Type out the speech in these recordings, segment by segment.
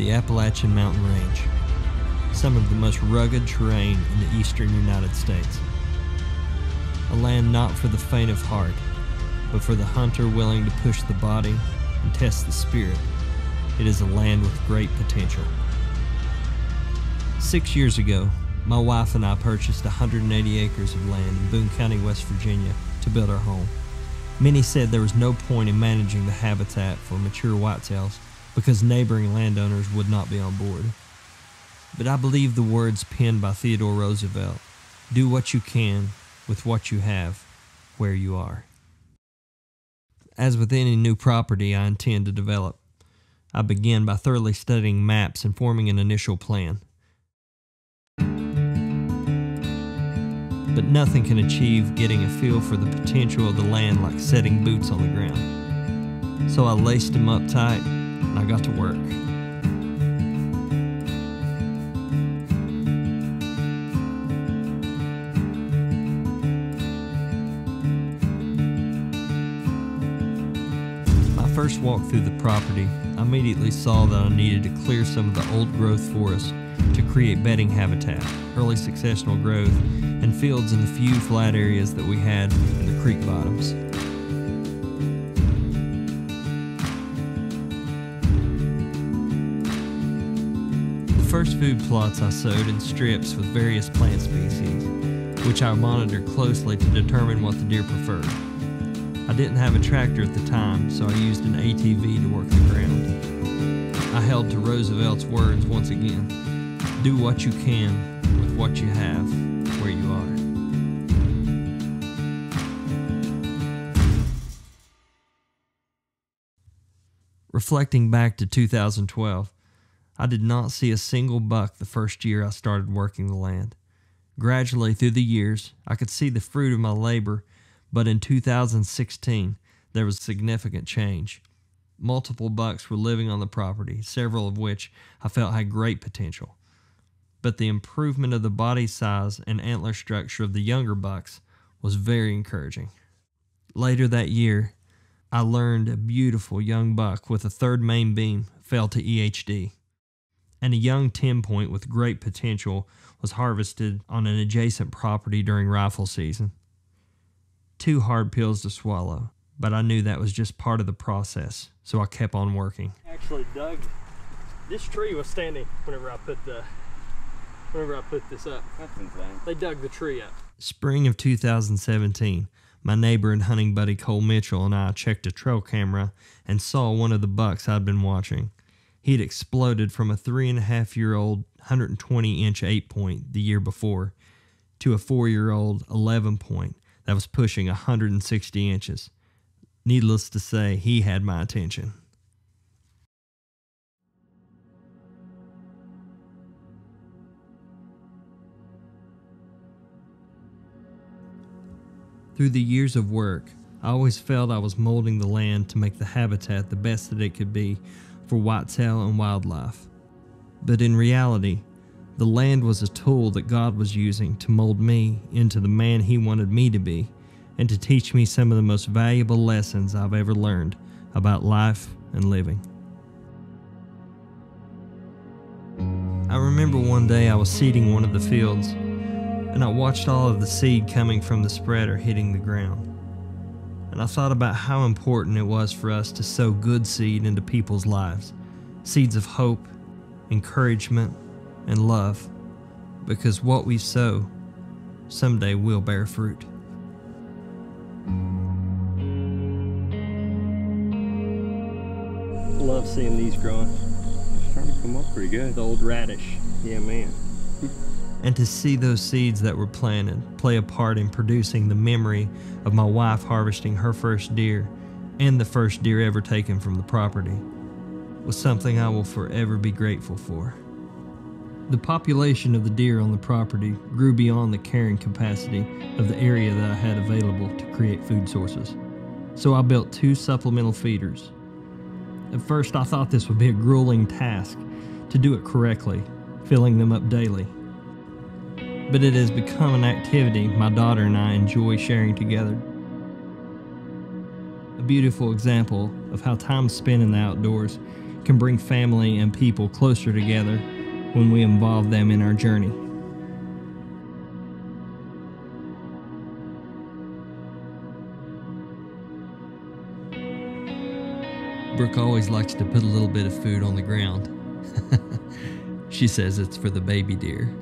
the Appalachian mountain range, some of the most rugged terrain in the eastern United States. A land not for the faint of heart, but for the hunter willing to push the body and test the spirit. It is a land with great potential. 6 years ago, my wife and I purchased 180 acres of land in Boone County, West Virginia to build our home. Many said there was no point in managing the habitat for mature whitetails because neighboring landowners would not be on board. But I believe the words penned by Theodore Roosevelt, "Do what you can with what you have, where you are." As with any new property I intend to develop, I begin by thoroughly studying maps and forming an initial plan. But nothing can achieve getting a feel for the potential of the land like setting boots on the ground. So I laced them up tight and I got to work. My first walk through the property, I immediately saw that I needed to clear some of the old growth forests to create bedding habitat, early successional growth, and fields in the few flat areas that we had in the creek bottoms. The first food plots I sowed in strips with various plant species, which I monitored closely to determine what the deer preferred. I didn't have a tractor at the time, so I used an ATV to work the ground. I held to Roosevelt's words once again, "Do what you can with what you have, where you are." Reflecting back to 2012, I did not see a single buck the first year I started working the land. Gradually through the years, I could see the fruit of my labor, but in 2016, there was significant change. Multiple bucks were living on the property, several of which I felt had great potential. But the improvement of the body size and antler structure of the younger bucks was very encouraging. Later that year, I learned a beautiful young buck with a third main beam fell to EHD, and a young 10-point with great potential was harvested on an adjacent property during rifle season. 2 hard pills to swallow, but I knew that was just part of the process, so I kept on working. Actually, Doug, this tree was standing whenever I put this up. That's insane. They dug the tree up. Spring of 2017, my neighbor and hunting buddy Cole Mitchell and I checked a trail camera and saw one of the bucks I'd been watching. He'd exploded from a 3.5-year-old 120-inch 8-point the year before to a 4-year-old 11-point that was pushing 160 inches. Needless to say, he had my attention. Through the years of work, I always felt I was molding the land to make the habitat the best that it could be for whitetail and wildlife. But in reality, the land was a tool that God was using to mold me into the man He wanted me to be and to teach me some of the most valuable lessons I've ever learned about life and living. I remember one day I was seeding one of the fields, and I watched all of the seed coming from the spreader hitting the ground. And I thought about how important it was for us to sow good seed into people's lives, seeds of hope, encouragement, and love, because what we sow someday will bear fruit. Love seeing these growing. It's starting to come up pretty good. The old radish. Yeah, man. And to see those seeds that were planted play a part in producing the memory of my wife harvesting her first deer and the first deer ever taken from the property was something I will forever be grateful for. The population of the deer on the property grew beyond the carrying capacity of the area that I had available to create food sources. So I built 2 supplemental feeders. At first I thought this would be a grueling task to do it correctly, filling them up daily. But it has become an activity my daughter and I enjoy sharing together. A beautiful example of how time spent in the outdoors can bring family and people closer together when we involve them in our journey. Brooke always likes to put a little bit of food on the ground. She says it's for the baby deer.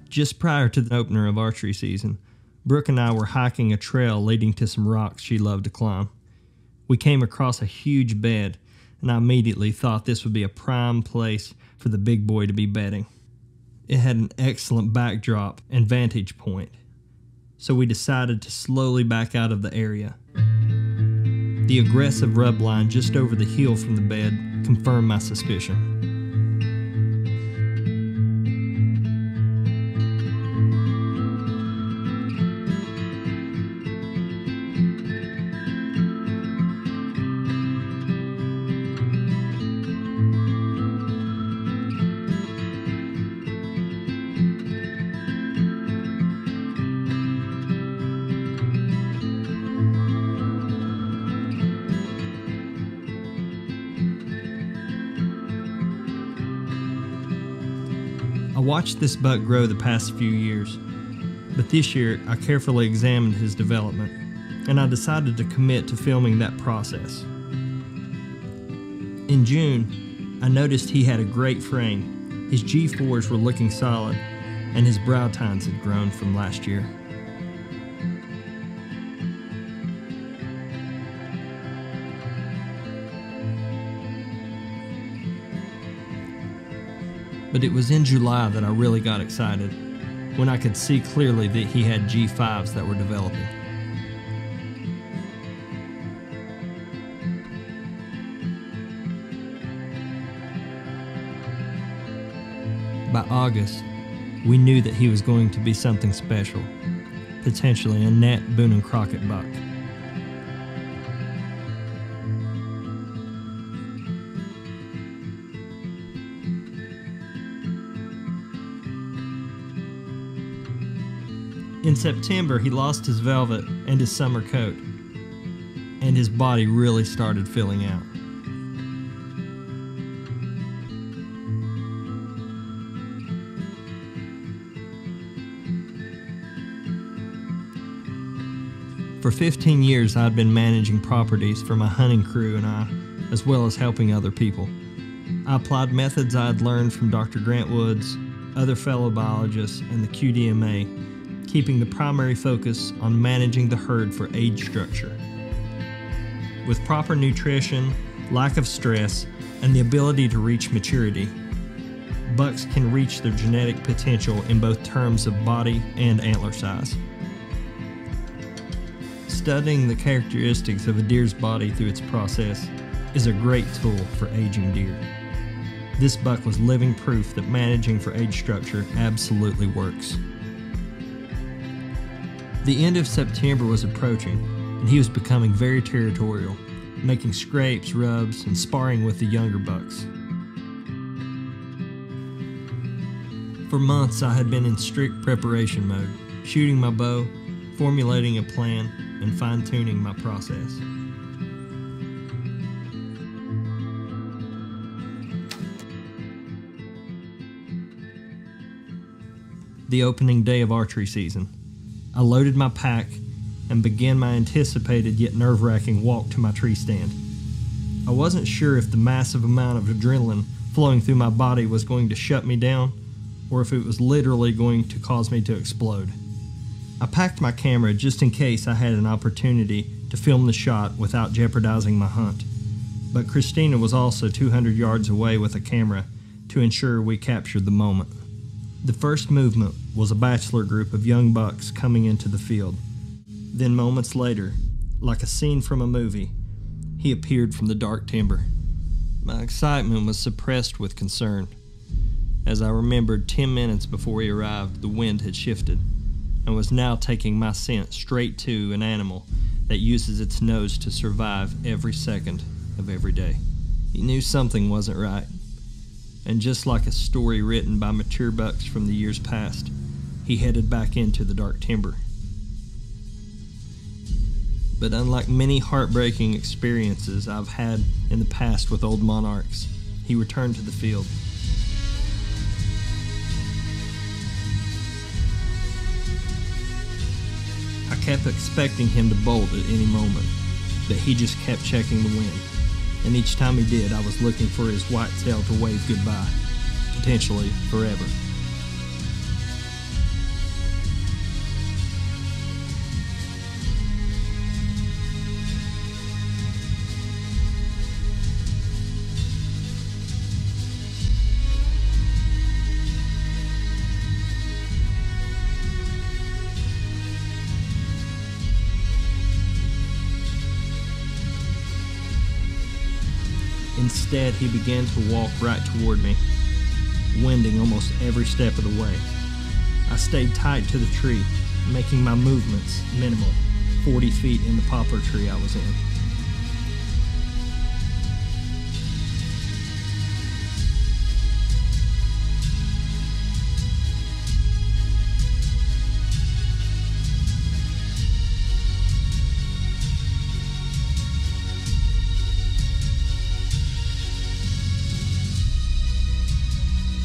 Just prior to the opener of archery season, Brooke and I were hiking a trail leading to some rocks she loved to climb. We came across a huge bed, and I immediately thought this would be a prime place for the big boy to be bedding. It had an excellent backdrop and vantage point, so we decided to slowly back out of the area. The aggressive rub line just over the hill from the bed confirmed my suspicion. I watched this buck grow the past few years, but this year I carefully examined his development, and I decided to commit to filming that process. In June, I noticed he had a great frame. His G4s were looking solid, and his brow tines had grown from last year. But it was in July that I really got excited, when I could see clearly that he had G5s that were developing. By August, we knew that he was going to be something special, potentially a net Boone and Crockett buck. In September, he lost his velvet and his summer coat, and his body really started filling out. For 15 years, I'd been managing properties for my hunting crew and I, as well as helping other people. I applied methods I had learned from Dr. Grant Woods, other fellow biologists, and the QDMA, keeping the primary focus on managing the herd for age structure. With proper nutrition, lack of stress, and the ability to reach maturity, bucks can reach their genetic potential in both terms of body and antler size. Studying the characteristics of a deer's body through its process is a great tool for aging deer. This buck was living proof that managing for age structure absolutely works. The end of September was approaching, and he was becoming very territorial, making scrapes, rubs, and sparring with the younger bucks. For months, I had been in strict preparation mode, shooting my bow, formulating a plan, and fine-tuning my process. the opening day of archery season. I loaded my pack and began my anticipated yet nerve-wracking walk to my tree stand. I wasn't sure if the massive amount of adrenaline flowing through my body was going to shut me down, or if it was literally going to cause me to explode. I packed my camera just in case I had an opportunity to film the shot without jeopardizing my hunt, but Christina was also 200 yards away with a camera to ensure we captured the moment. The first movement was a bachelor group of young bucks coming into the field. Then moments later, like a scene from a movie, he appeared from the dark timber. My excitement was suppressed with concern. As I remembered 10 minutes before he arrived, the wind had shifted and was now taking my scent straight to an animal that uses its nose to survive every second of every day. He knew something wasn't right, and just like a story written by mature bucks from the years past, he headed back into the dark timber. But unlike many heartbreaking experiences I've had in the past with old monarchs, he returned to the field. I kept expecting him to bolt at any moment, but he just kept checking the wind. And each time he did, I was looking for his white tail to wave goodbye, potentially forever. Instead, he began to walk right toward me, winding almost every step of the way. I stayed tight to the tree, making my movements minimal, 40 feet in the poplar tree I was in.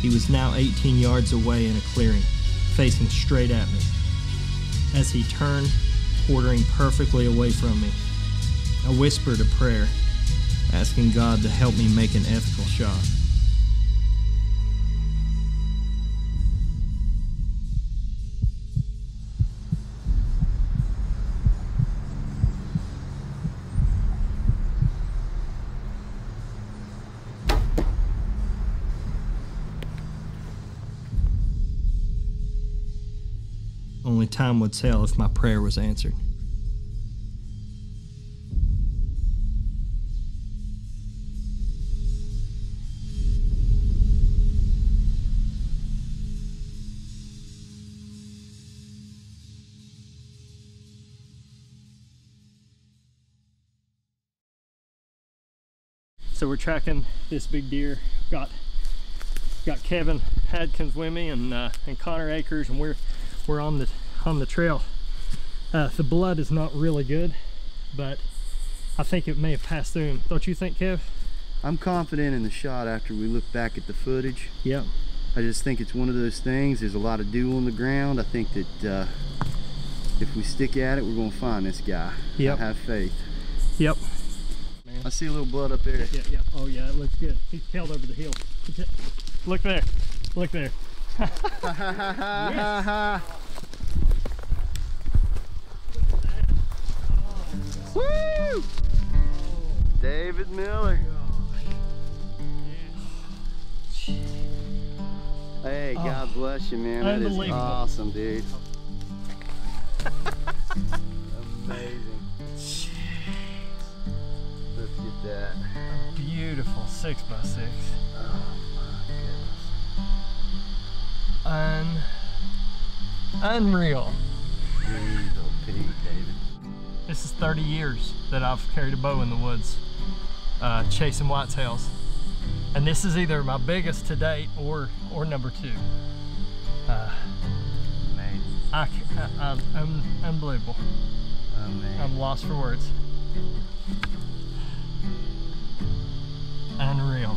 He was now 18 yards away in a clearing, facing straight at me. As he turned, quartering perfectly away from me, I whispered a prayer, asking God to help me make an ethical shot. Only time would tell if my prayer was answered. So we're tracking this big deer. Got Kevin Hadkins with me and Connor Akers, and we're on the trail. The blood is not really good, but I think it may have passed through him. Don't you think, Kev? I'm confident in the shot after we look back at the footage. Yep. I just think it's one of those things. There's a lot of dew on the ground. I think that if we stick at it, we're going to find this guy. Yep. I have faith. Yep. I see a little blood up there. Yeah. Oh yeah, it looks good. He's tailed over the hill. Look there. Look there. Yes. Woo! David Miller. Hey, God bless you, man. That is awesome, dude. Amazing. Let's get that. A beautiful 6x6. Oh my goodness. Unreal. Jeez, old Pete, David. This is 30 years that I've carried a bow in the woods, chasing whitetails. And this is either my biggest to date or number 2. Amazing. I'm unbelievable. Amazing. I'm lost for words. Unreal.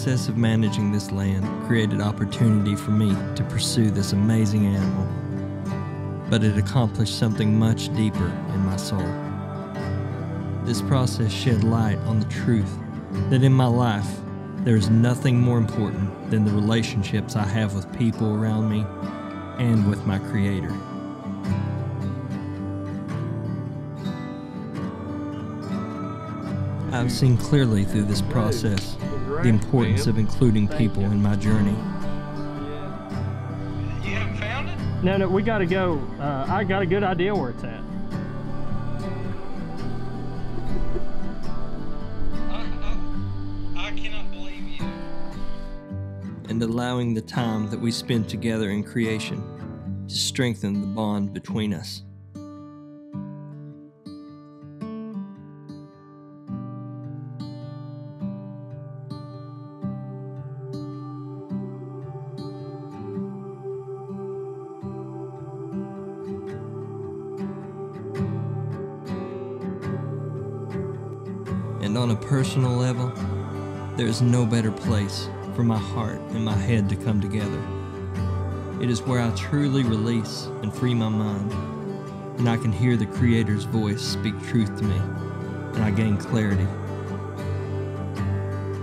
process of managing this land created opportunity for me to pursue this amazing animal, but it accomplished something much deeper in my soul. This process shed light on the truth that in my life, there is nothing more important than the relationships I have with people around me and with my Creator. I've seen clearly through this process the importance of including people in my journey. You haven't found it? No, we gotta go. I got a good idea where it's at. I cannot believe you. And allowing the time that we spend together in creation to strengthen the bond between us. And on a personal level, there is no better place for my heart and my head to come together. It is where I truly release and free my mind, and I can hear the Creator's voice speak truth to me, and I gain clarity.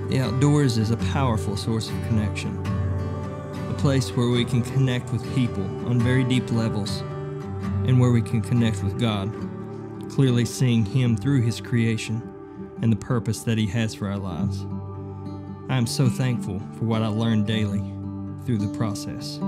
The outdoors is a powerful source of connection, a place where we can connect with people on very deep levels, and where we can connect with God, clearly seeing Him through His creation and the purpose that He has for our lives. I am so thankful for what I learn daily through the process.